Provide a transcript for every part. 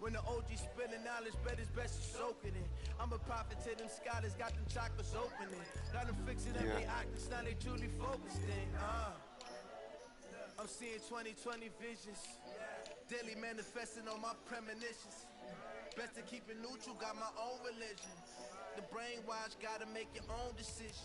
When the OG spilling knowledge, bet it's best you soak it in. I'm a prophet to them scholars, got them chakras opening. Got them fixing up they actors, now they truly focused in. I'm seeing 2020 visions, daily manifesting on my premonitions. Best to keep it neutral, got my own religion. The brainwash, gotta make your own decision.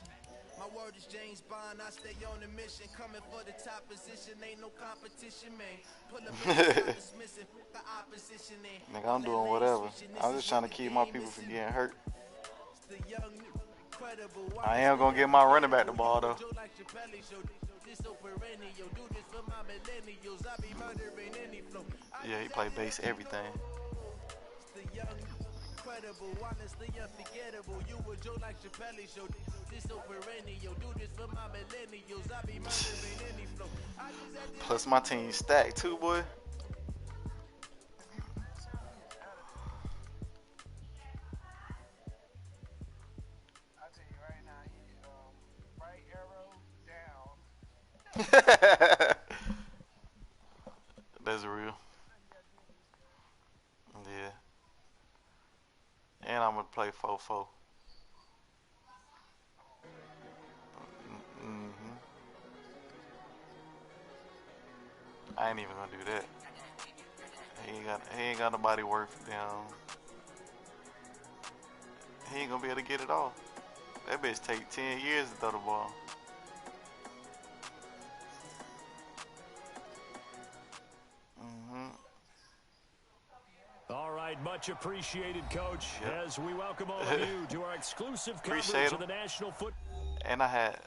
My word is James Bond, I stay on the mission. Coming for the top position, ain't no competition, man. Pull up in dismissing the opposition, man. Nigga, I'm doing whatever. I'm just trying to keep my people from getting hurt. I am gonna get my running back the ball though. Yeah, he play bass everything. Honestly unforgettable. You were Joe like Chappelle show. This so perennial. Do this for my millennials. I be murdering any flow. Plus my team stacked too, boy. I tell you right now, he right arrow down. That's real. Yeah. And I'm gonna play 4-4. I ain't even gonna do that. He ain't got nobody worth down. He ain't gonna be able to get it off. That bitch take 10 years to throw the ball. All right, much appreciated, Coach, as we welcome all of you to our exclusive coverage of the National Football. And I had,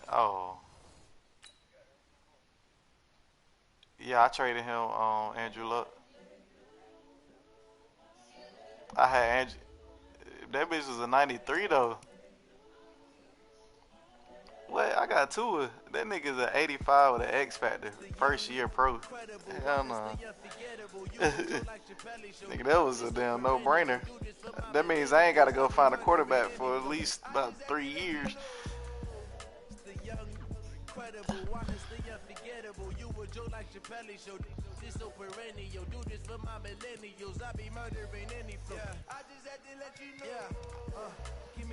yeah, I traded him on Andrew Luck. I had Andrew. That bitch was a 93 though. What? I got two. That nigga's an 85 with an X Factor. First year pro. Hell no. Nigga, that was a damn no-brainer. That means I ain't got to go find a quarterback for at least about 3 years.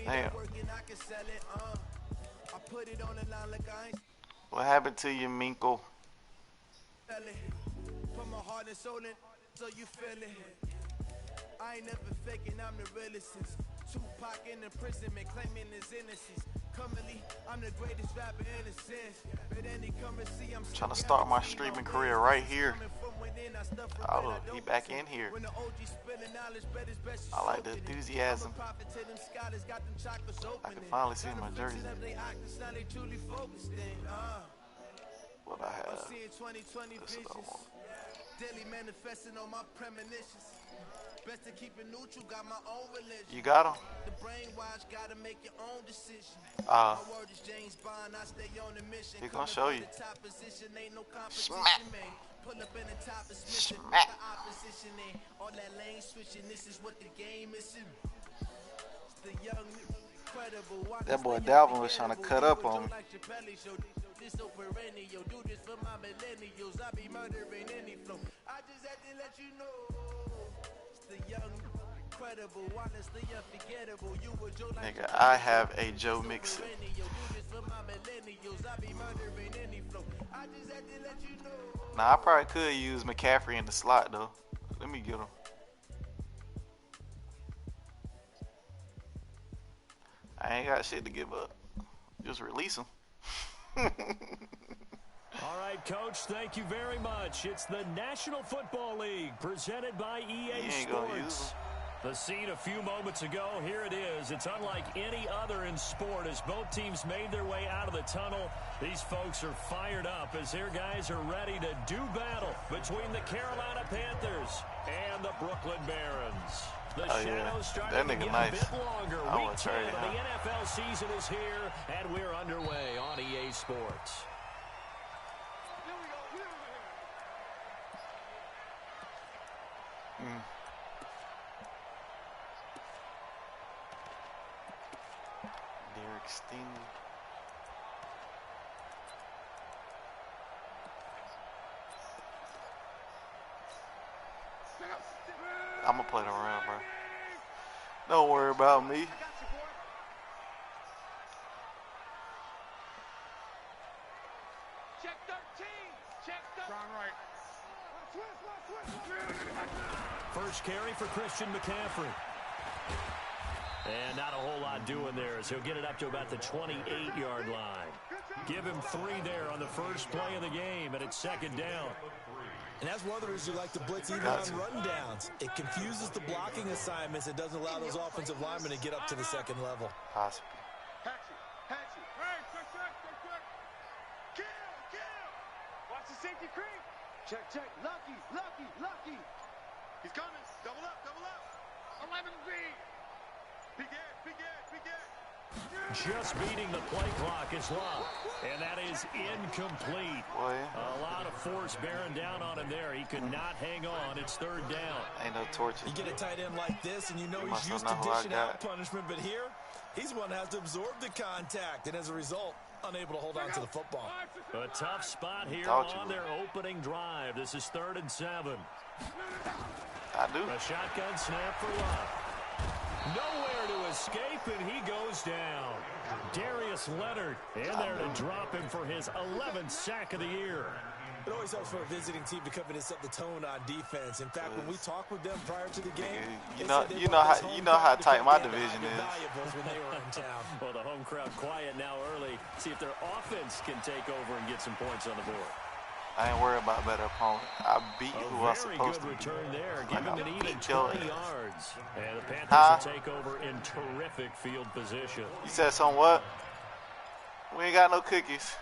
Damn. What happened to you, Minko? Put my heart and soul in, so you feel it. I ain't never faking, I'm the realest since Tupac in imprisonment, claiming his innocence. Currently, I'm the greatest rapper in a sense. But any currency, I'm trying to start my streaming career right here. Oh, he back in here. I like the enthusiasm. I can finally see my jersey. What I have. This is what I want. Daily manifesting on my premonitions. Best to keep it neutral, got my own religion. You got him? The brainwash, gotta make your own decision. My word is James Bond, I stay on the mission. He gonna show you. Top position, ain't no competition, Smack. man. Pull up in the top is missing. Smack. The opposition in. All that lane switching, this is what the game is in. The young, incredible. That boy Dalvin was trying to cut up on me. This so perennial, do this for my millennials. I be murdering any flow. I just had to let you know. The young, incredible, honestly unforgettable. You were Joe like Nigga, I have a Joe Mixon. Nah, I probably could use McCaffrey in the slot though. Let me get him. I ain't got shit to give up. Just release him. All right, Coach, thank you very much. It's the National Football League presented by EA Sports. The scene a few moments ago, here it is. It's unlike any other in sport as both teams made their way out of the tunnel. These folks are fired up as their guys are ready to do battle between the Carolina Panthers and the Brooklyn Barons. The shadows starting to get a bit longer. Week 10 of the NFL season is here, and we're underway on EA Sports. Derek Steen. I'm gonna play the run, bro. Don't worry about me. Check 13. Check 13. Strong right. First carry for Christian McCaffrey. And not a whole lot doing there as he'll get it up to about the 28-yard line. Give him 3 there on the first play of the game, and it's second down. And that's one of the reasons you like to blitz even on run downs. It confuses the blocking assignments. It doesn't allow those offensive linemen to get up to the second level. Possible. Watch the safety creep. Check. Lucky. He's coming. Double up. 11B. Big Ed. Just beating the play clock is Love, and that is incomplete. A lot of force bearing down on him there. He could not hang on. It's third down. Ain't no torture. You get a tight end like this, and you know he's used to dishing out punishment, but here, he's one that has to absorb the contact, and as a result, unable to hold on to the football. A tough spot here on their opening drive. This is 3rd and 7. I do. A shotgun snap for Love. Nowhere to escape, and he goes down. Darius Leonard in there to drop him for his 11th sack of the year. It always helps for a visiting team to come in and set the tone on defense. In fact, when we talked with them prior to the game, you know how tight my division is. When they were in town. Well, the home crowd quiet now early. See if their offense can take over and get some points on the board. I ain't worried about better opponent. I beat who I'm supposed to. Very good return there. Give him an even 20 yards. And the Panthers will take over in terrific field position. You said something what? We ain't got no cookies.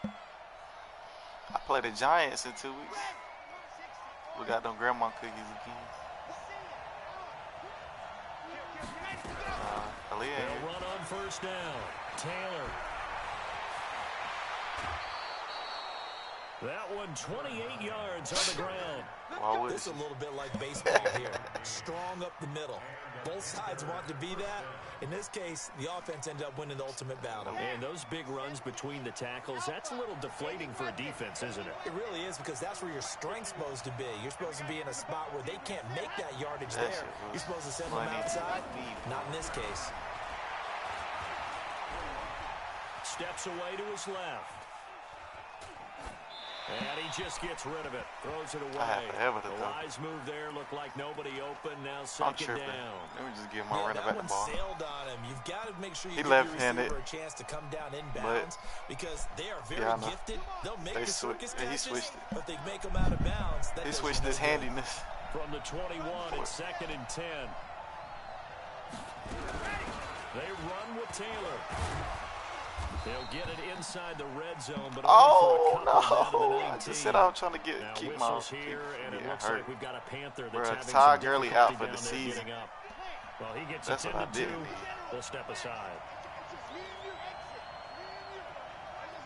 I play the Giants in 2 weeks. We got them grandma cookies again. They'll run on first down. Taylor. That one 28 yards on the ground. This is a little bit like baseball here. Strong up the middle. Both sides want to be that. In this case, the offense ended up winning the ultimate battle. And those big runs between the tackles, that's a little deflating for a defense, isn't it? It really is, because that's where your strength's supposed to be. You're supposed to be in a spot where they can't make that yardage there. You're supposed to send them outside. Not in this case. Steps away to his left. And he just gets rid of it. Throws it away. The wise move there. Looked like nobody open. Now second down. Let me just give my running back the ball. Sailed on him. You've got to make sure you give your receiver a chance to come down inbounds, because they are very gifted. They'll make the circus catches, but they make them out of bounds. He switched his handiness. From the 21, it's 2nd and 10. They run with Taylor. They'll get it inside the red zone, but I just said I'm trying to keep my here, and it looks like we've got a Panther that's having Todd Gurley out for the season. Well, he gets that's what I did. We'll step aside.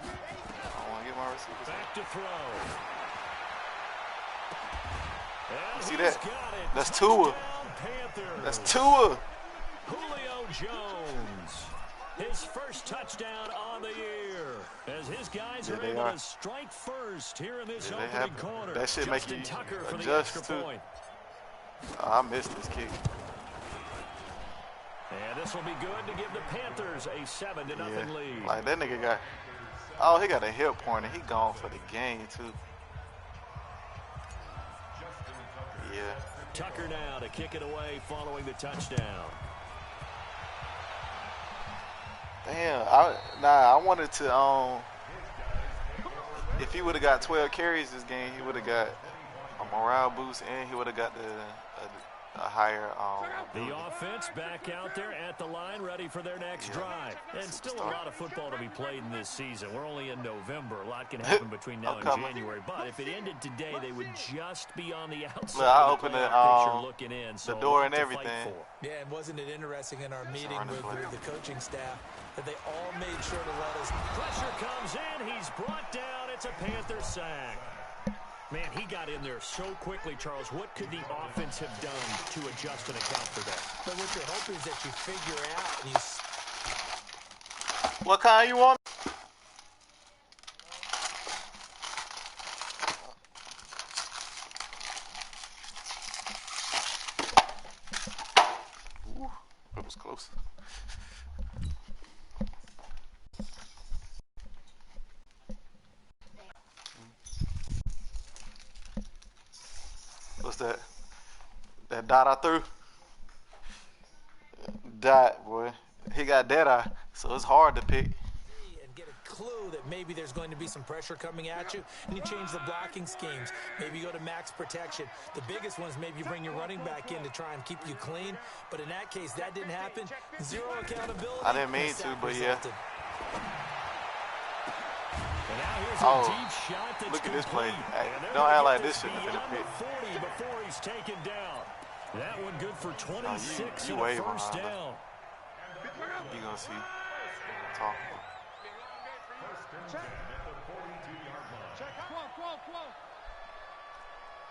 I want to get my receivers back to throw. You see that? That's Tua. That's Tua. Julio Jones. His first touchdown on the year, as his guys are able to strike first here in this opening corner. That shit make you Tucker for the adjust extra too. point. I missed this kick. And this will be good to give the Panthers a 7-0 lead. Like that nigga got, he got a hip pointer. He gone for the game too. Yeah. Tucker now to kick it away following the touchdown. Damn, I wanted to, if he would have got 12 carries this game, he would have got a morale boost, and he would have got a higher, The offense back out there at the line, ready for their next drive. And still a lot of football to be played in this season. We're only in November. A lot can happen between now and January. But if it ended today, they would just be on the outside. Look, I opened looking in, the door and everything. Yeah, and wasn't it interesting in our meeting with the coaching staff that they all made sure to let us. Pressure comes in. He's brought down. It's a Panther sack. Man, he got in there so quickly, Charles. What could the offense have done to adjust and account for that? But what you're hoping is that you figure out and what kind you want? was close. What's that? That dot I threw? Dot, boy. He got dead eye, so it's hard to pick. And get a clue that maybe there's going to be some pressure coming at you, and you change the blocking schemes. Maybe you go to max protection. The biggest one is maybe you bring your running back in to try and keep you clean. But in that case, that didn't happen. Zero accountability. I didn't mean to, but yeah. And now here's a deep shot that's look at this play. Hey, complete. don't act like this shouldn't have been a pick. 40 before he's taken down. That one good for 26 you and way a first behind, down. You're going to see. Talk. Check. Come on.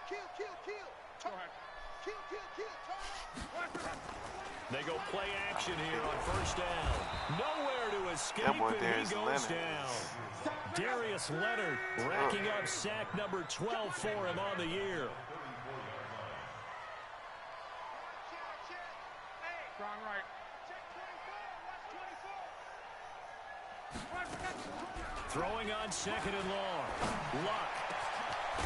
Kill. Turn. Kill. Turn. They go play action here on first down. Nowhere to escape, That boy and he Darius goes Leonard. down. Darius Leonard racking up sack number 12 for him on the year. Strong right. Throwing on second and long. Luck.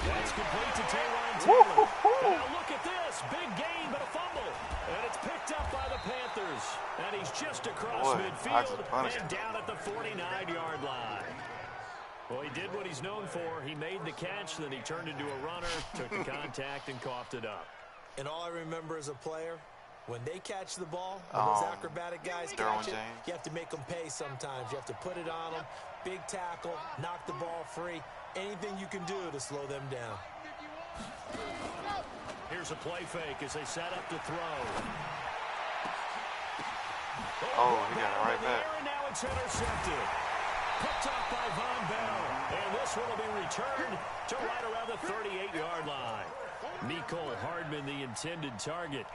That's complete to Taywan Taylor. And now look at this. Big gain, but a fumble. And it's picked up by the Panthers. And he's just across midfield and down at the 49-yard line. Well, he did what he's known for. He made the catch, then he turned into a runner, took the contact, and coughed it up. And all I remember as a player, when they catch the ball, when those acrobatic guys catch it, you have to make them pay sometimes. You have to put it on them, big tackle, knock the ball free, anything you can do to slow them down. Here's a play fake as they set up to throw. Oh, he got it right back. And now it's intercepted. Picked off by Von Bell. And this one will be returned to right around the 38-yard line. Nicole Hardman, the intended target.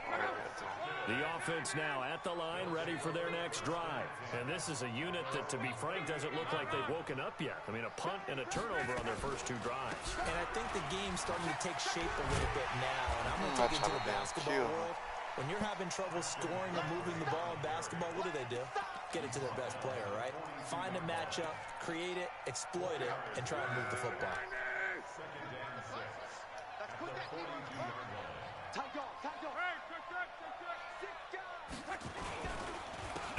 The offense now at the line, ready for their next drive. And this is a unit that, to be frank, doesn't look like they've woken up yet. I mean, a punt and a turnover on their first two drives. And I think the game's starting to take shape a little bit now. And I'm going to take it to the basketball world. When you're having trouble scoring or moving the ball in basketball, what do? Get it to their best player, right? Find a matchup, create it, exploit it, and try and move the football.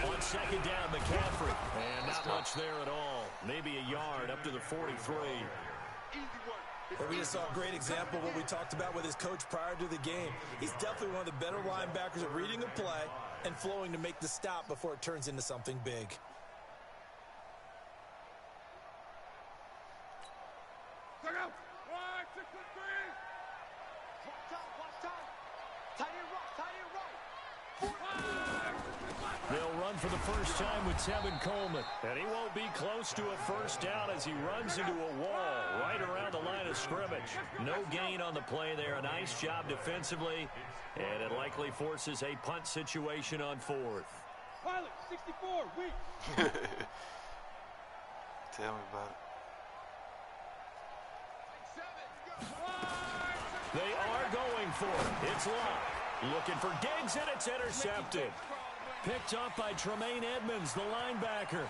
On second down, McCaffrey. And not much there at all. Maybe a yard up to the 43. Well, we just saw a great example of what we talked about with his coach prior to the game. He's definitely one of the better linebackers at reading a play and flowing to make the stop before it turns into something big. They'll run for the first time with Tevin Coleman. And he won't be close to a first down as he runs into a wall right around the line of scrimmage. No gain on the play there. A nice job defensively. And it likely forces a punt situation on fourth. Pilot, 64, weak. Tell me about it. They are going for it. It's Luck. Looking for Diggs, and it's intercepted. Picked up by Tremaine Edmonds, the linebacker.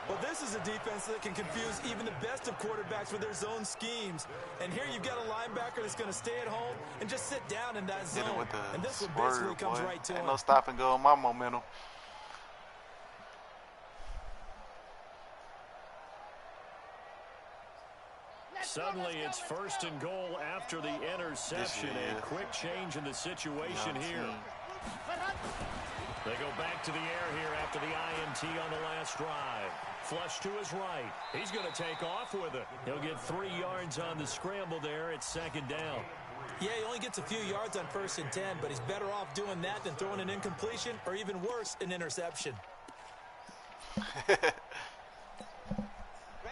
Well, this is a defense that can confuse even the best of quarterbacks with their zone schemes. And here you've got a linebacker that's going to stay at home and just sit down in that zone. And this one basically comes right to him. Ain't no stop and go on my momentum. Suddenly, it's first and goal after the interception. A quick change in the situation here. They go back to the air here after the INT on the last drive. Flush to his right. He's going to take off with it. He'll get 3 yards on the scramble there. It's second down. Yeah, he only gets a few yards on 1st and 10, but he's better off doing that than throwing an incompletion or even worse, an interception.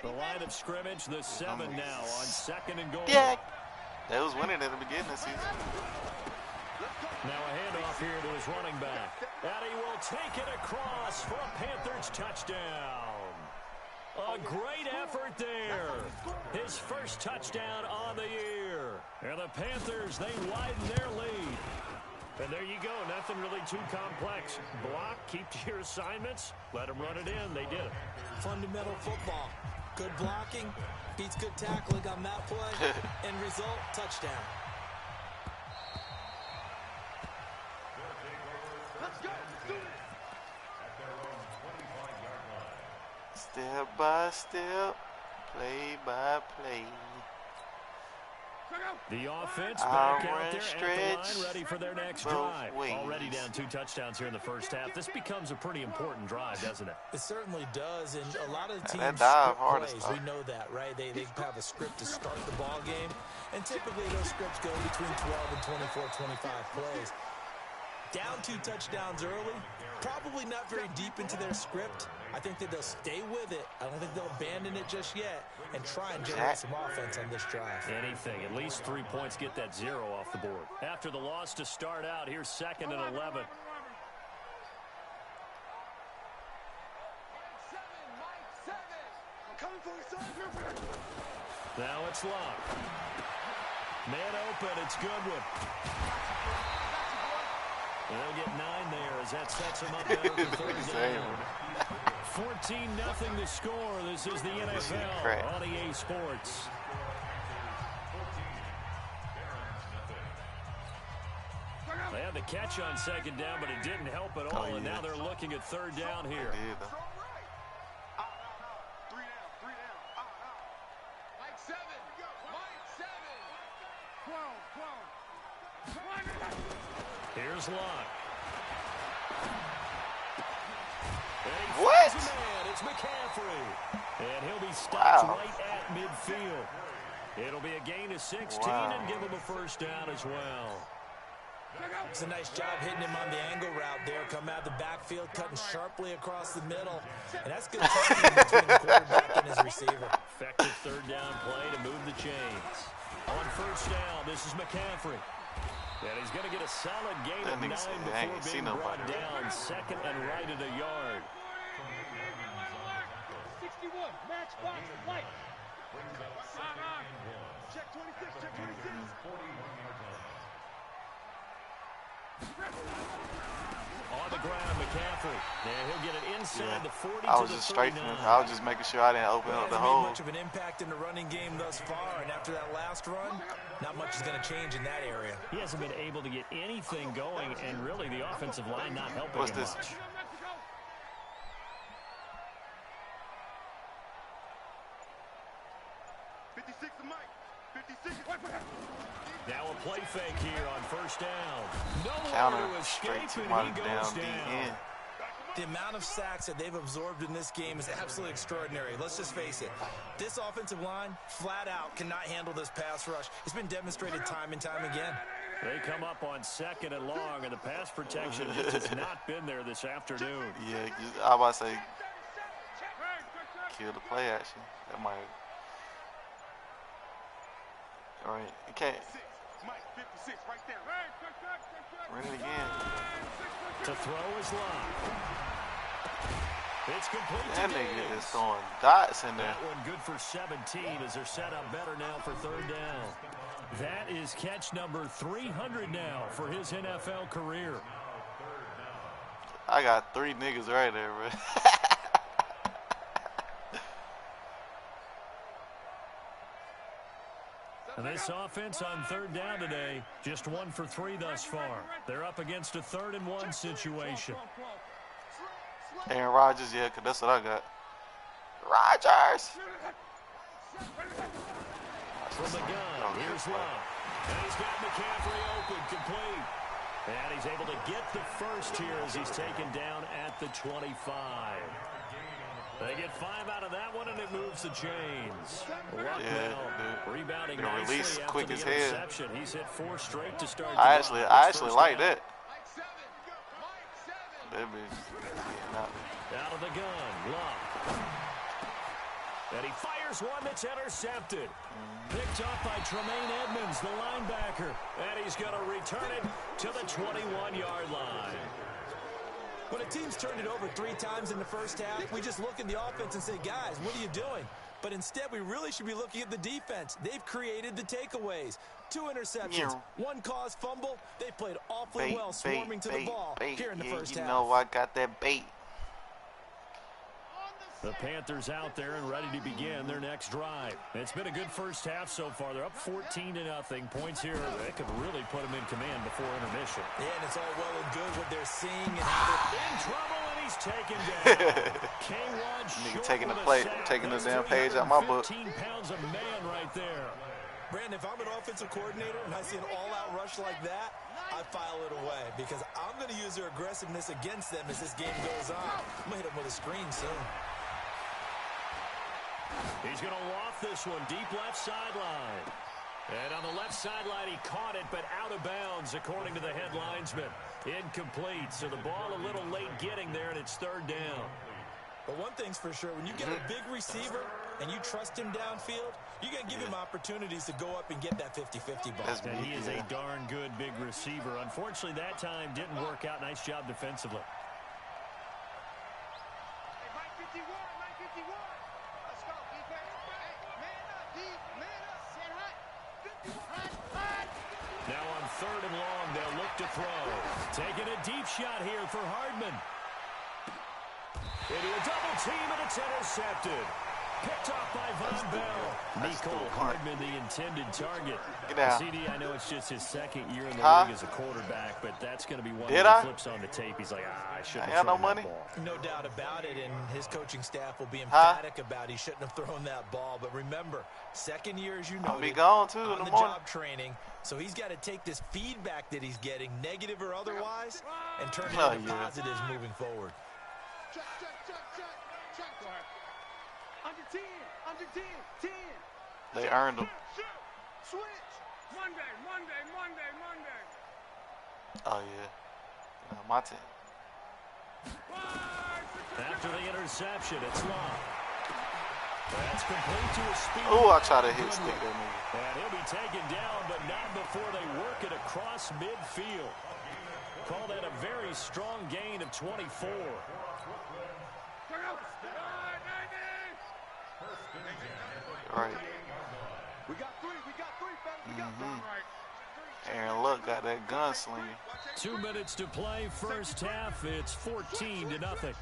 The line of scrimmage, the 7 now on second and goal. Yeah. They was winning at the beginning of the season. Now a handoff here to his running back. And he will take it across for a Panthers touchdown. A great effort there. His first touchdown on the year. And the Panthers, they widen their lead. And there you go. Nothing really too complex. Block, keep to your assignments, let them run it in. They did it. Fundamental football. Good blocking, beats good tackling on that play. End result, touchdown. Let's go. Step by step, play by play. The offense back out there at the line, ready for their next drive. Already down 2 touchdowns here in the first half. This becomes a pretty important drive, doesn't it? It certainly does, and a lot of the teams dive script plays. We know that, right? They have a script to start the ball game, and typically those scripts go between 12 and 24, 25 plays. Down 2 touchdowns early, probably not very deep into their script. I think that they'll stay with it. I don't think they'll abandon it just yet and try and generate some offense on this drive. Anything. At least 3 points, get that 0 off the board. After the loss to start out, here's 2nd and 11. Now it's locked. Man open, it's Goodwin. They'll get 9 there as that sets them up better for 3rd down. 14-0 to score. This is the NFL on EA Sports. They had the catch on 2nd down, but it didn't help at all, and now they're looking at 3rd down here. Here's Locke. What? It's McCaffrey. And he'll be stopped right at midfield. It'll be a gain of 16 and give him a 1st down as well. It's a nice job hitting him on the angle route there. Come out of the backfield, cutting sharply across the middle. And that's good timing between the quarterback and his receiver. Effective 3rd down play to move the chains. On 1st down, this is McCaffrey. And he's going to get a solid gain of 9 before being brought down. 2nd and right at a yard. 61, match box, light. Check 26, check 26. On the ground, McCaffrey. And he'll get it inside the 40 I was to the just 39. strafing. I was just making sure I didn't open up the hole. Much of an impact in the running game thus far, and after that last run, not much is going to change in that area. He hasn't been able to get anything going, and really the offensive line not helping him much. 56 to Mike. 56. Now a play fake here on 1st down. Counter Nowhere to escape, straight to and my he goes down down. The amount of sacks that they've absorbed in this game is absolutely extraordinary. Let's just face it. This offensive line, flat out, cannot handle this pass rush. It's been demonstrated time and time again. They come up on 2nd and long, and the pass protection just has not been there this afternoon. Yeah, I was about to say, kill the play action. That might. All right, you can't. Run it again. To throw is locked. It's complete. That nigga is throwing dots in there. That one good for 17 as they're set up better now for 3rd down. That is catch number 300 now for his NFL career. I got 3 niggas right there, bro. And this offense on 3rd down today, just 1 for 3 thus far. They're up against a 3rd and 1 situation. Aaron Rodgers, yeah, because that's what I got. Rodgers! From the gun, here's Locke. And he's got McCaffrey open, complete. And he's able to get the 1st here as he's taken down at the 25. They get 5 out of that one, and it moves the chains. Luck now rebounding nicely release after quick the as hell. interception. He's hit 4 straight to start. I actually like that. That bitch. Out of the gun, Luck. And he fires one that's intercepted. Picked off by Tremaine Edmonds, the linebacker. And he's going to return it to the 21-yard line. When a team's turned it over 3 times in the first half, we just look at the offense and say, guys, what are you doing? But instead, we really should be looking at the defense. They've created the takeaways. 2 interceptions, 1 caused fumble. They played awfully well swarming to the ball here in the first half. You know I got that bait. The Panthers out there and ready to begin their next drive. It's been a good first half so far. They're up 14-0. Points here. They could really put them in command before intermission. Yeah, and it's all well and good what they're seeing. And how in trouble, and he's taken down. K1 nigga taking the play, taking the damn page out my book. 15 pounds of man right there. Brandon, if I'm an offensive coordinator and I see an all-out rush like that, I file it away because I'm going to use their aggressiveness against them as this game goes on. I'm going to hit them with a screen soon. He's going to loft this one deep left sideline. And on the left sideline, he caught it, but out of bounds, according to the head linesman. Incomplete, so the ball a little late getting there, and it's 3rd down. But one thing's for sure, when you get a big receiver and you trust him downfield, you're going to give him opportunities to go up and get that 50-50 ball. And he is a darn good big receiver. Unfortunately, that time didn't work out. Nice job defensively. Now on 3rd and long, they'll look to throw. Taking a deep shot here for Hardman. Into a double team, and it's intercepted. Picked off by Von Bell. Nicole Hardman, the intended target. CD, I know it's just his 2nd year in the league as a quarterback, but that's going to be one that flips on the tape. He's like, I shouldn't have thrown that ball. No doubt about it, and his coaching staff will be emphatic about he shouldn't have thrown that ball. But remember, 2nd year, as you know, I'll be gone too on in the morning. job training, so he's got to take this feedback that he's getting, negative or otherwise, and turn it into positives moving forward. Check. Under 10. Under 10. 10. They earned them. Switch. Monday. Oh, yeah. My team. After the interception, it's long. That's complete to a speed. Oh, I try to hit stick that nigga. And he'll be taken down, but not before they work it across midfield. Call that a very strong gain of 24. Right. We got three, fellas. Aaron Luck got that gunslinger. 2 minutes to play, first half. It's 14-0.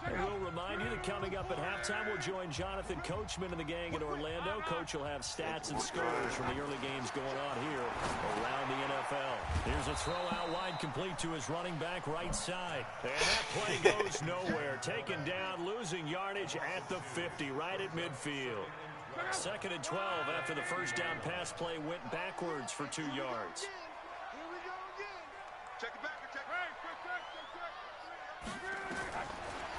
And we'll remind you that coming up at halftime, we'll join Jonathan Coachman and the gang in Orlando. Coach will have stats and scores from the early games going on here around the NFL. Here's a throw out wide, complete to his running back right side. And that play goes nowhere. Taken down, losing yardage at the 50, right at midfield. 2nd and 12 after the first down pass play went backwards for 2 yards. Here we go again. Check it back.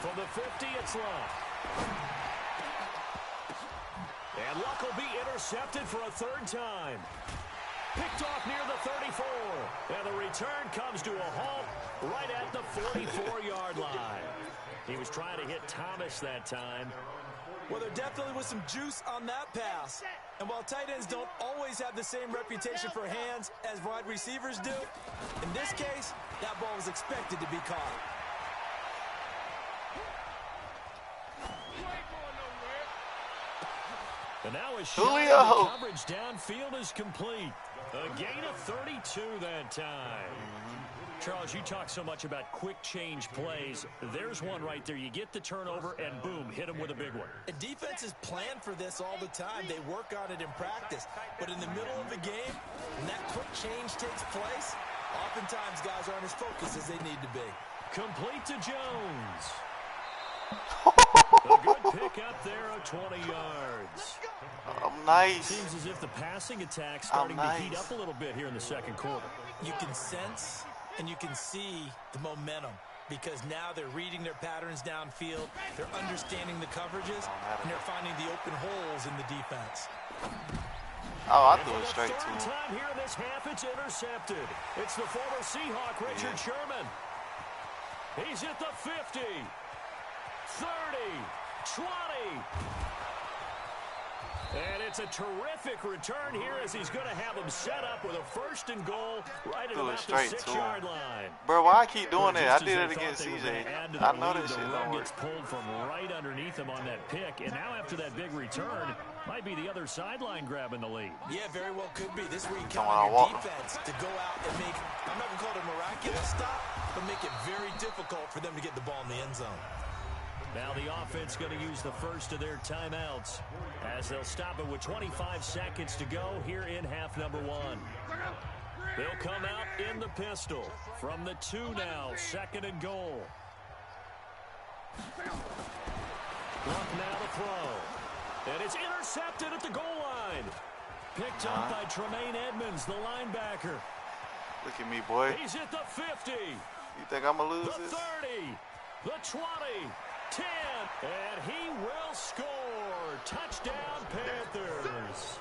From the 50, it's Luck. And Luck will be intercepted for a 3rd time. Picked off near the 34. And the return comes to a halt right at the 44-yard line. He was trying to hit Thomas that time. Well, there definitely was some juice on that pass. And while tight ends don't always have the same reputation for hands as wide receivers do, in this case, that ball was expected to be caught. And now a shot coverage downfield is complete. A gain of 32 that time. Charles, you talk so much about quick change plays. There's one right there. You get the turnover, and boom, hit them with a big one. And defenses plan for this all the time. They work on it in practice. But in the middle of the game, when that quick change takes place, oftentimes guys aren't as focused as they need to be. Complete to Jones. A good pick up there of 20 yards. Nice. Seems as if the passing attack's starting to heat up a little bit here in the 2nd quarter. You can sense and you can see the momentum because now they're reading their patterns downfield, they're understanding the coverages, and they're finding the open holes in the defense. Oh, I threw it straight to him. Time here in this half, it's intercepted. It's the former Seahawk, Richard Sherman. He's at the 50. 30, 20. And it's a terrific return here as he's going to have him set up with a 1st and goal right at about the 6-yard line. Bro, why I keep doing that? I did it against CJ. I know this shit don't don't work. Gets pulled from right underneath him on that pick, and now after that big return, might be the other sideline grabbing the lead. Yeah, very well could be. This week, count on your defense to go out and make, I'm not going to call it a miraculous stop, but make it very difficult for them to get the ball in the end zone. Now the offense going to use the first of their timeouts as they'll stop it with 25 seconds to go here in half number 1. They'll come out in the pistol from the 2 now, 2nd and goal. Luck now to throw. And it's intercepted at the goal line. Picked up by Tremaine Edmonds, the linebacker. Look at me, boy. He's at the 50. You think I'm going to lose this? The 30, the 20. 10, and he will score. Touchdown, Panthers.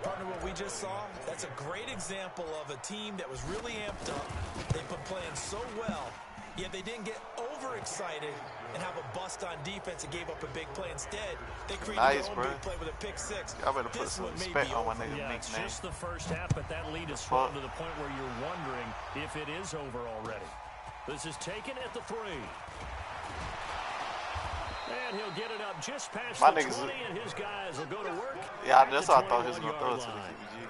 Partner, what we just saw, that's a great example of a team that was really amped up. They've been playing so well, yet they didn't get overexcited and have a bust on defense and gave up a big play. Instead, they created their own big play with a pick 6. I better put some respect on my nigga nickname. It's just the first half, but that lead is swollen to the point where you're wondering if it is over already. This is taken at the 3. And he'll get it up just past the 20, and his guys will go to work. Yeah, that's what I thought he was going to throw it to the QBG.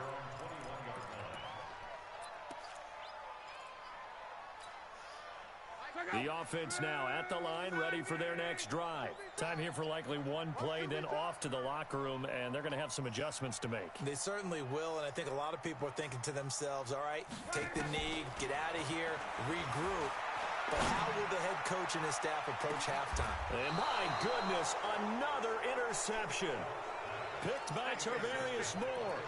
The offense now at the line, ready for their next drive. Time here for likely one play, then off to the locker room, and they're going to have some adjustments to make. They certainly will, and I think a lot of people are thinking to themselves, all right, take the knee, get out of here, regroup. But how will the head coach and his staff approach halftime? And my goodness, another interception. Picked by Tavarius Moore.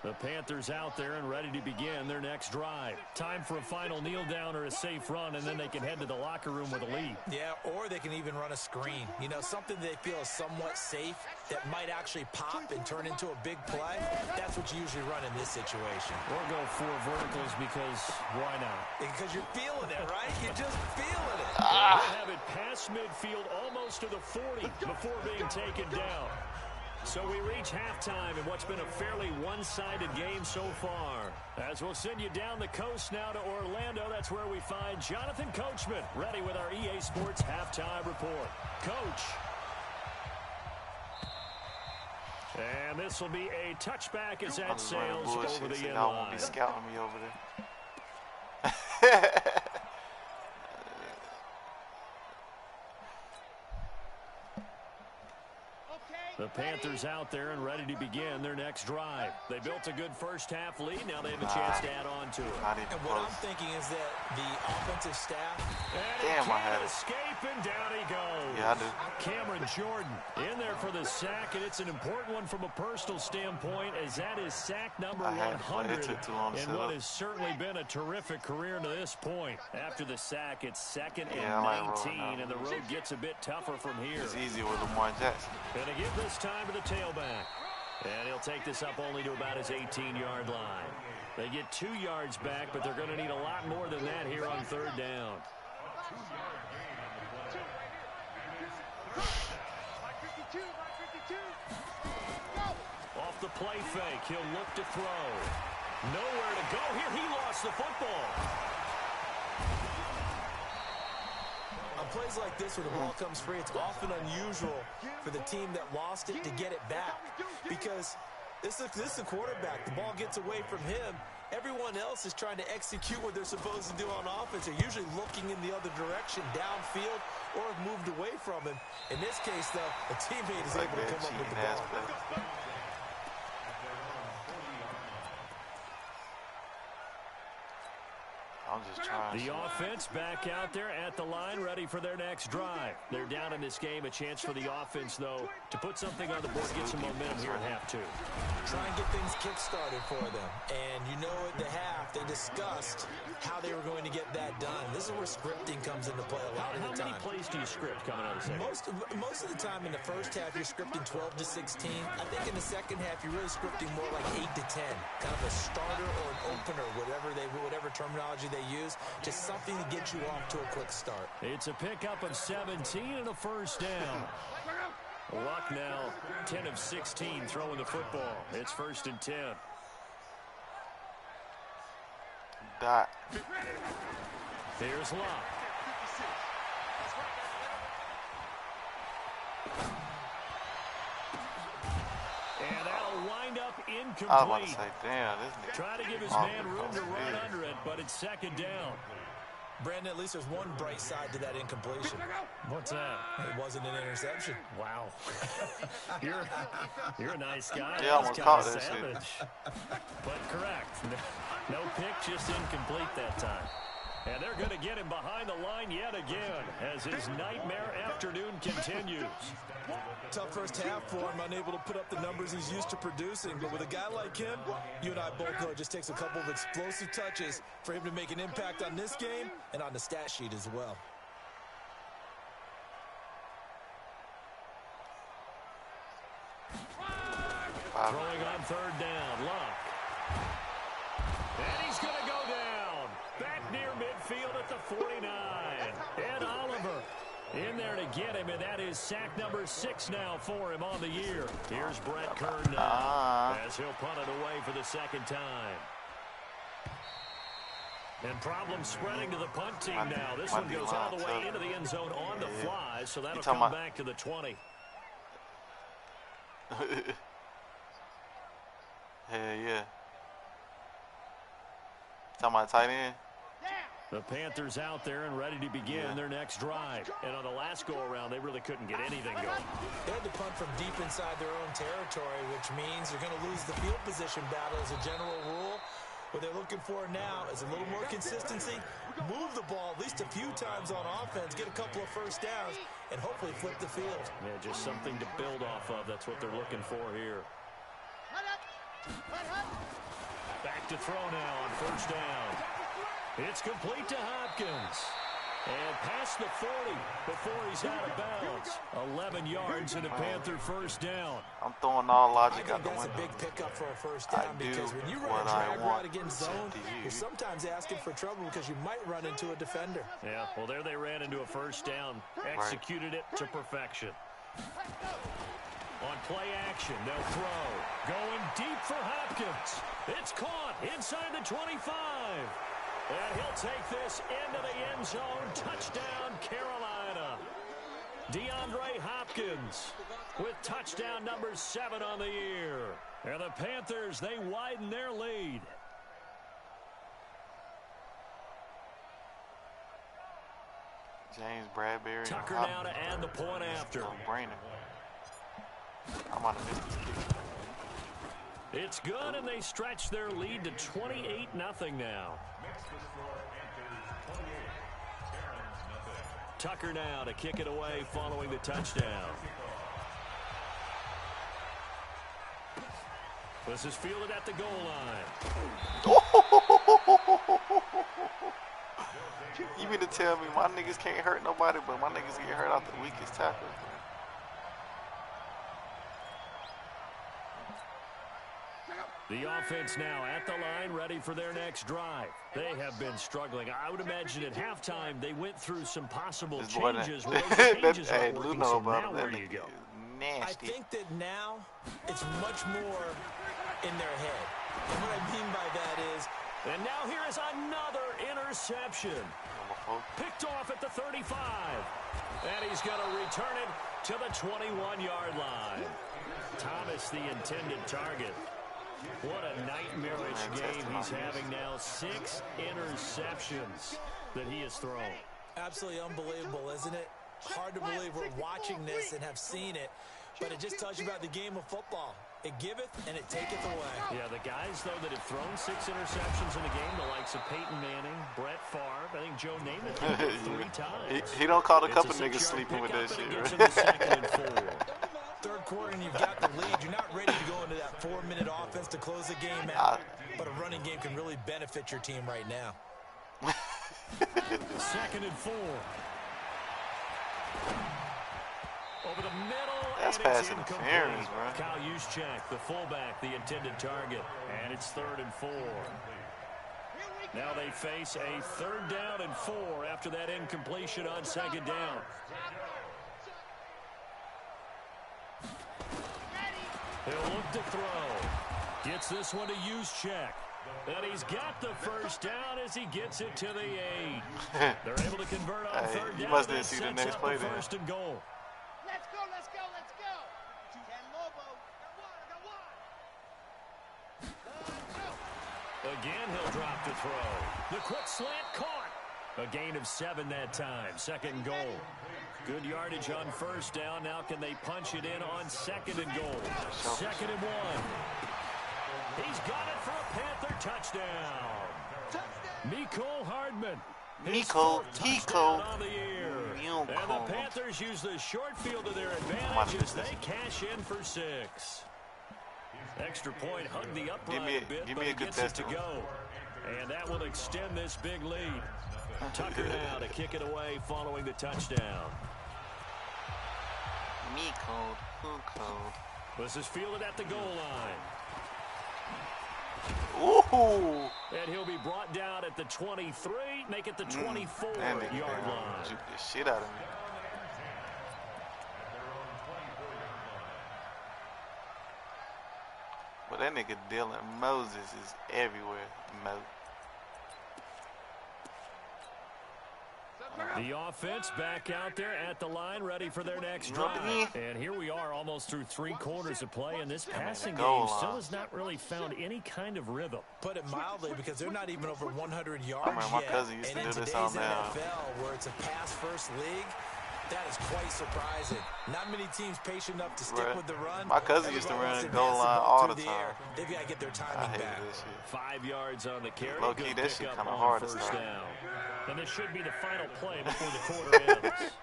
The Panthers out there and ready to begin their next drive. Time for a final kneel down or a safe run, and then they can head to the locker room with a lead. Yeah, or they can even run a screen. You know, something they feel is somewhat safe that might actually pop and turn into a big play. That's what you usually run in this situation. Or go 4 verticals because why not? Because you're feeling it, right? You're just feeling it. They'll have it past midfield almost to the 40 before being taken down. So we reach halftime in what's been a fairly one-sided game so far. As we'll send you down the coast now to Orlando, that's where we find Jonathan Coachman, ready with our EA Sports Halftime Report. Coach. And this will be a touchback as that sails over the end line. Y'all won't be scouting me over there. The Panthers out there and ready to begin their next drive. They built a good first-half lead. Now they have a chance to add on to it. And what I'm thinking is that the offensive staff... Damn, I had it. Escape, and down he goes. Yeah, I do. Cameron Jordan in there for the sack, and it's an important one from a personal standpoint, as that is sack number 100. It took too long to and what has certainly been a terrific career to this point. After the sack, it's 2nd and 19, and the road gets a bit tougher from here. It's easy with Lamar Jackson. Gonna give this time to the tailback. And he'll take this up only to about his 18-yard line. They get 2 yards back, but they're going to need a lot more than that here on 3rd down. Off the play fake, he'll look to throw. Nowhere to go here. He lost the football. On plays like this where the ball comes free, it's often unusual for the team that lost it to get it back. Because this is a quarterback. The ball gets away from him. Everyone else is trying to execute what they're supposed to do on offense. They're usually looking in the other direction, downfield, or have moved away from him. In this case, though, a teammate is able to come up with the ball. I'm just trying. The offense back out there at the line, ready for their next drive. They're down in this game. A chance for the offense, though, to put something on the board, get some momentum here at half 2. Try and get things kick-started for them. And you know at the half, they discussed how they were going to get that done. This is where scripting comes into play a lot of the time. How many plays do you script coming out of the second? Most of the time in the first half, you're scripting 12 to 16. I think in the second half, you're really scripting more like 8 to 10. Kind of a starter or an opener, whatever terminology they use. Just something to get you off to a quick start. It's a pickup of 17 and a first down. Luck now, 10 of 16 throwing the football. It's 1st and 10. Dot. Here's Luck. And that'll wind up incomplete. I was about to say, damn, this nigga. Try to give his man room to run under it, but it's 2nd down. Brandon, at least there's one bright side to that incompletion. What's that? It wasn't an interception. Wow. you're a nice guy. Yeah, I almost caught that shit. But correct. No pick, just incomplete that time. And they're going to get him behind the line yet again as his nightmare afternoon continues. Tough first half for him, unable to put up the numbers he's used to producing. But with a guy like him, you and I both know it just takes a couple of explosive touches for him to make an impact on this game and on the stat sheet as well. Throwing on 3rd down, Luck. And he's going to go down. Back near midfield at the 49. Ed Oliver in there to get him, and that is sack number 6 now for him on the year. Here's Brett Kern now as he'll punt it away for the 2nd time. And problem spreading to the punt team now. This one goes all the way into the end zone on the fly, so that'll come back to the 20. Hell yeah. Talking about tight end. The Panthers out there and ready to begin their next drive. And on the last go-around, they really couldn't get anything going. They had to punt from deep inside their own territory, which means they're going to lose the field position battle as a general rule. What they're looking for now is a little more consistency, move the ball at least a few times on offense, get a couple of first downs, and hopefully flip the field. Yeah, just something to build off of. That's what they're looking for here. Back to throw now on 1st down. It's complete to Hopkins. And past the 40 before he's out of bounds. 11 yards and a Panther 1st down. I'm throwing all logic out the window. I think that's a big pickup for a 1st down because when you run a drag route against zone, you're sometimes asking for trouble because you might run into a defender. Yeah, well, there they ran into a 1st down. Executed it to perfection. On play action, they'll throw. Going deep for Hopkins. It's caught inside the 25. And he'll take this into the end zone. Touchdown, Carolina. DeAndre Hopkins with touchdown number 7 on the year. And the Panthers, they widen their lead. James Bradbury. Tucker now to add the point after. No-brainer. I'm on a missed kick. It's good, and they stretch their lead to 28-0 now. Tucker now to kick it away following the touchdown. This is fielded at the goal line. You mean to tell me my niggas can't hurt nobody, but my niggas get hurt out the weakest tackle? The offense now at the line, ready for their next drive. They have been struggling. I would imagine at halftime they went through some possible changes. Well, those changes are working, so now where do you go? I think that now it's much more in their head. And what I mean by that is... And now here is another interception. Picked off at the 35. And he's going to return it to the 21-yard line. Thomas, the intended target. What a nightmarish game he's having now. 6 interceptions that he has thrown. Absolutely unbelievable, isn't it? Hard to believe we're watching this and have seen it, but it just tells you about the game of football. It giveth and it taketh away. Yeah, the guys, though, that have thrown 6 interceptions in a game, the likes of Peyton Manning, Brett Favre, I think Joe Namath 3 times. He don't call a couple niggas sleeping with that shit, right? Third quarter and you've got the lead. You're not ready to go into that 4-minute offense to close the game out. But a running game can really benefit your team right now. 2nd and 4. Over the middle. That's pass interference, bro. Kyle Juszczyk, the fullback, the intended target. And it's 3rd and 4. Now they face a 3rd down and 4 after that incompletion on 2nd down. He'll look to throw. Gets this one to Juszczyk. And he's got the first down as he gets it to the 8. They're able to convert on 3rd down. You must didn't see the next play there. 1st and goal. Let's go, let's go, let's go. Again, he'll drop to throw. The quick slant caught. A gain of 7 that time. 2nd and goal. Good yardage on 1st down. Now can they punch it in on 2nd and goal? 2nd and 1. He's got it for a Panther touchdown. Mecole Hardman. Mecole on the year. And the Panthers use the short field to their advantage as they cash in for 6. Extra point hugged the upright a bit, but he gets it to go. And that will extend this big lead. Tucker now to kick it away following the touchdown. Mecole, who cold? This is fielded at the goal line. Ooh! And he'll be brought down at the 23, make it the 24-yard line. Juke the shit out of me. But that nigga Dylan Moses is everywhere, Mo. The offense back out there at the line, ready for their next drive. And here we are almost through 3 quarters of play, and this passing game still has not really found any kind of rhythm. Put it mildly, because they're not even over 100 yards yet. My cousin used to do this on NFL, where it's a pass-first league, that is quite surprising. Not many teams patient enough to stick with the run. My cousin used to run goal line all the time. They've got to get their timing back. 5 yards on the carry. Low key, that shit kind of hard to start. And this should be the final play before the quarter ends.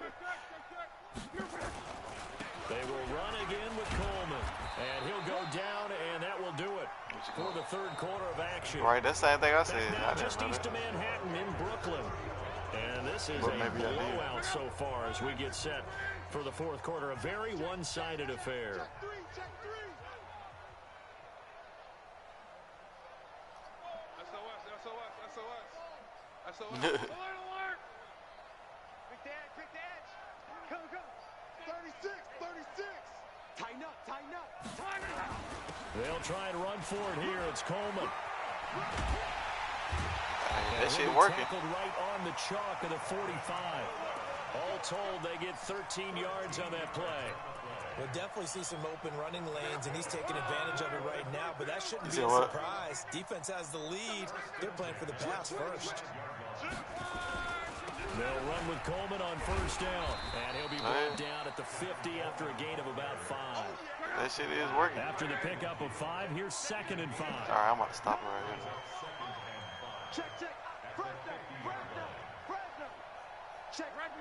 They will run again with Coleman. And he'll go down, and that will do it for the 3rd quarter of action. Right, that's the same thing I said. Not just east of Manhattan in Brooklyn. And this is a blowout so far as we get set for the 4th quarter. A very one-sided affair. Alert, alert! Quick the edge. Go, go. 36, 36. Tighten up, tighten up, tighten up. They'll try and run for it here. It's Coleman. That shit working. Tackled right on the chalk of the 45. All told, they get 13 yards on that play. We'll definitely see some open running lanes, and he's taking advantage of it right now, but that shouldn't be a surprise. Defense has the lead. They're playing for the pass first. They'll run with Coleman on 1st down, and he'll be brought down at the 50 after a gain of about 5. That shit is working. After the pickup of 5, here's 2nd and 5. All right, I'm about to stop it right here. Check, check. Fresno. Check, right.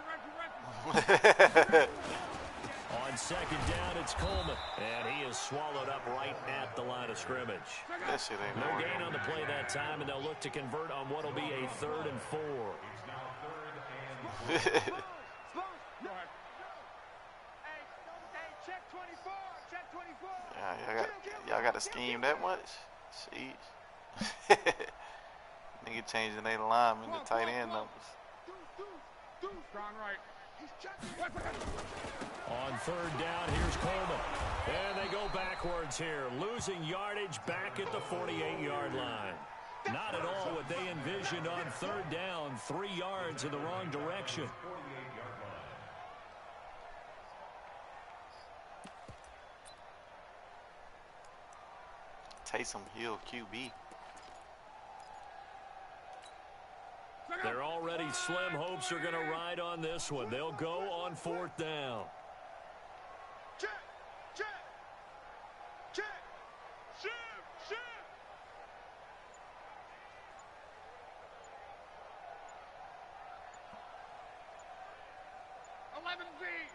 On 2nd down, it's Coleman, and he is swallowed up right at the line of scrimmage. That shit ain't no working. gain on the play that time, and they'll look to convert on what'll be a 3rd and 4. Hey, check 24. Check 24. Yeah, y'all got to scheme that much? Sheesh. Nigga changing their linemen to tight end numbers. Strong right. On 3rd down, here's Coleman. And they go backwards here, losing yardage back at the 48-yard line. Not at all what they envisioned on 3rd down, 3 yards in the wrong direction. Taysom Hill, QB. They're already slim hopes are going to ride on this one. They'll go on 4th down. Check, check, check, shift. 11 feet.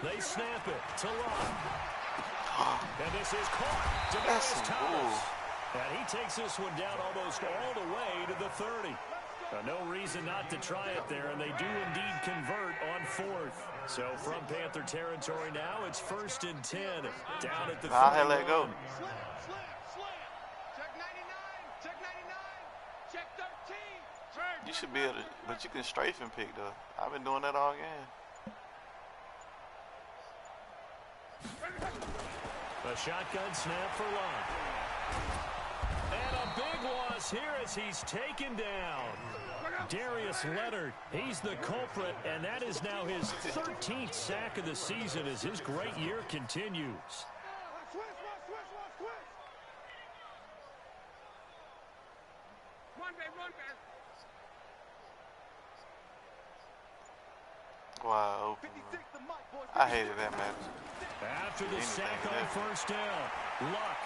They snap it to Locke. And this is caught. That's Thomas. And he takes this one down almost all the way to the 30. No reason not to try it there, and they do indeed convert on fourth. So from Panther territory now, it's 1st and 10 down at the 30. I'll let it go. You should be able to, but you can strafe and pick though. I've been doing that all game. A shotgun snap for Locke. And a big loss here as he's taken down. Darius Leonard, he's the culprit, and that is now his 13th sack of the season as his great year continues. Wow. I hated that man. After the sack on first down, Luck.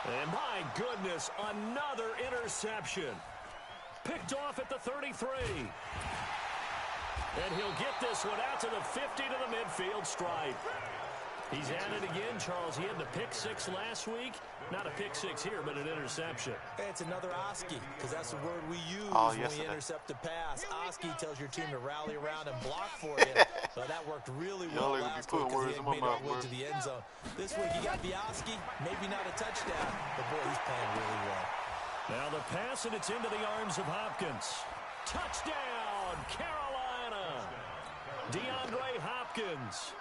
And my goodness, another interception. Picked off at the 33. And he'll get this one out to the 50 to the midfield stripe. He's at it again, Charles. He had the pick six last week. Not a pick six here, but an interception. It's another Oski, because that's the word we use when we intercept a pass. Oski tells your team to rally around and block for you. So that worked really well last week because he had made our way to the end zone. This week he got the Oski, maybe not a touchdown, but boy, he's playing really well. Now the pass, and it's into the arms of Hopkins. Touchdown, Carolina! DeAndre Hopkins.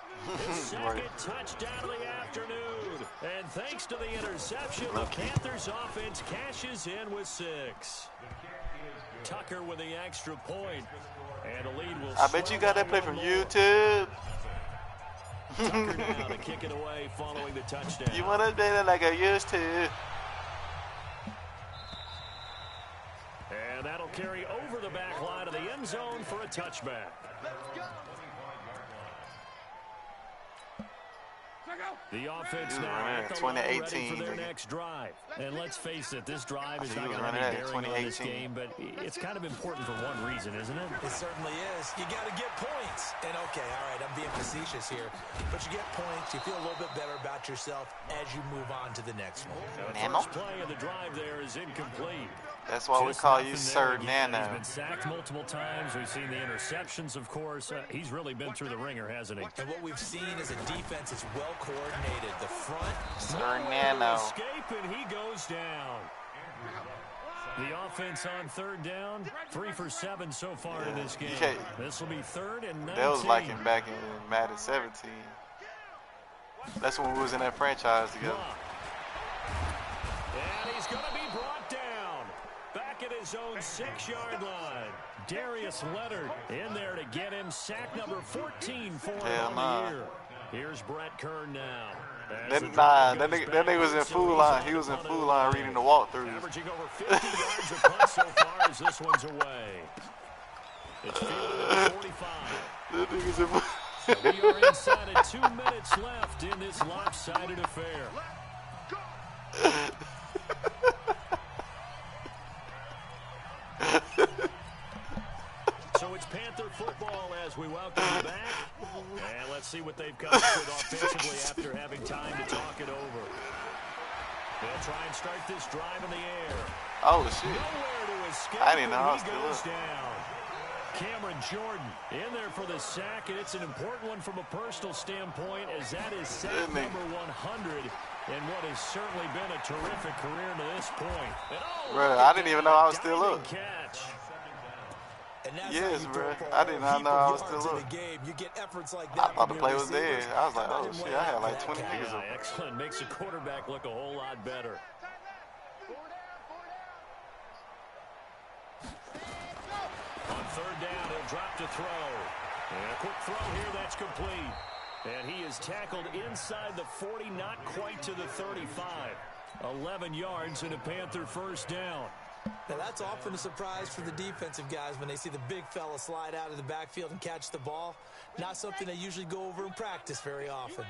His second touchdown of the afternoon. And thanks to the interception, the Panthers offense cashes in with 6. Tucker with the extra point. And a lead will I bet you got that play from YouTube. Tucker now to kick it away following the touchdown. You want to play that like I used to. And that'll carry over the back line of the end zone for a touchback. The offense now at the line ready for their next drive. And let's face it, this drive is not going to have any bearing on this game, but it's kind of important for one reason, isn't it? It certainly is. You got to get points. And okay, all right, I'm being facetious here, but you get points, you feel a little bit better about yourself as you move on to the next one. The first play of the drive there is incomplete. That's why we call you Sir Nano. He's been sacked multiple times. We've seen the interceptions, of course. He's really been through the ringer, hasn't he? And what we've seen is a defense that's well coordinated. The front, Sir Nano. Escape, and he goes down. The offense on third down, 3 for 7 so far in this game. This will be 3rd and 19. That was like him back in Madden 17. That's when we was in that franchise together. And he's going to be brought down. Back at his own 6-yard line. Darius Leonard in there to get him sack number 14 for him on the year. Here's Brett Kern now. That nigga was in full line. He was in full line reading the walkthroughs. Averaging over 50 yards a punt so far as this one's away. It's fielded at 45. So we are inside of 2 minutes left in this lopsided affair. So it's Panther football as we welcome you back. And let's see what they've come up with offensively after having time to talk it over. They'll try and start this drive in the air. Oh, shit. Nowhere to escape. I didn't know I was he still goes up. down. Cameron Jordan in there for the sack, and it's an important one from a personal standpoint as that is sack number 100 in what has certainly been a terrific career to this point. Bro, I didn't even know I was still up. Catch. Yes, bro. I did not know I was still up. You get efforts like I that thought the play was dead. I was like, oh, shit, I had like 20 fingers up. Excellent. Makes the quarterback look a whole lot better. On third down, he'll drop to throw. And a quick throw here, that's complete. And he is tackled inside the 40, not quite to the 35. 11 yards and a Panther first down. Now, that's often a surprise for the defensive guys when they see the big fella slide out of the backfield and catch the ball. Not something they usually go over in practice very often.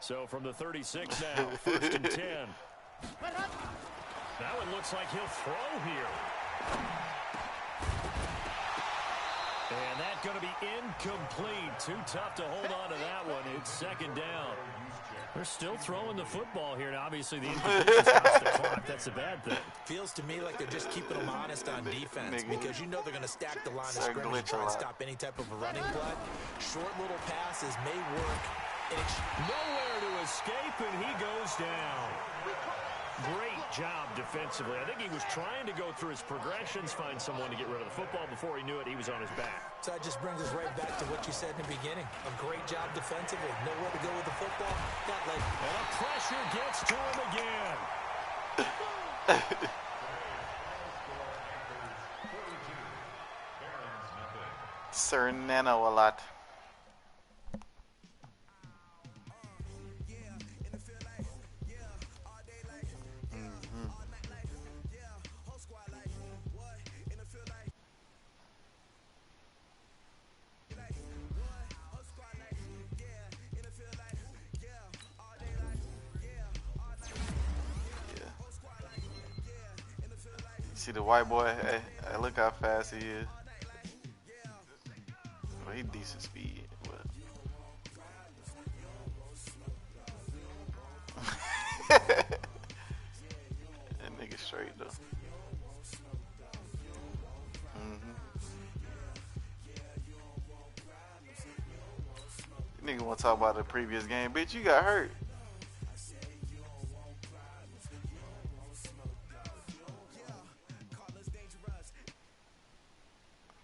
So from the 36 now, 1st and 10. That one looks like he'll throw here. And that's going to be incomplete. Too tough to hold on to that one. It's second down. They're still throwing the football here. And obviously, the incompletion stops the clock. That's a bad thing. Feels to me like they're just keeping them honest on defense because you know they're going to stack the line of scrimmage and try and stop any type of a running play. Short little passes may work. Nowhere to escape, and he goes down. Great job defensively. I think he was trying to go through his progressions, find someone to get rid of the football. Before he knew it, he was on his back. So that just brings us right back to what you said in the beginning. A great job defensively. Nowhere to go with the football. Got like... And the pressure gets to him again. Sir Nano a lot. See the white boy? Hey, look how fast he is. Well, he decent speed. That nigga straight though. Nigga wanna talk about the previous game, bitch? You got hurt.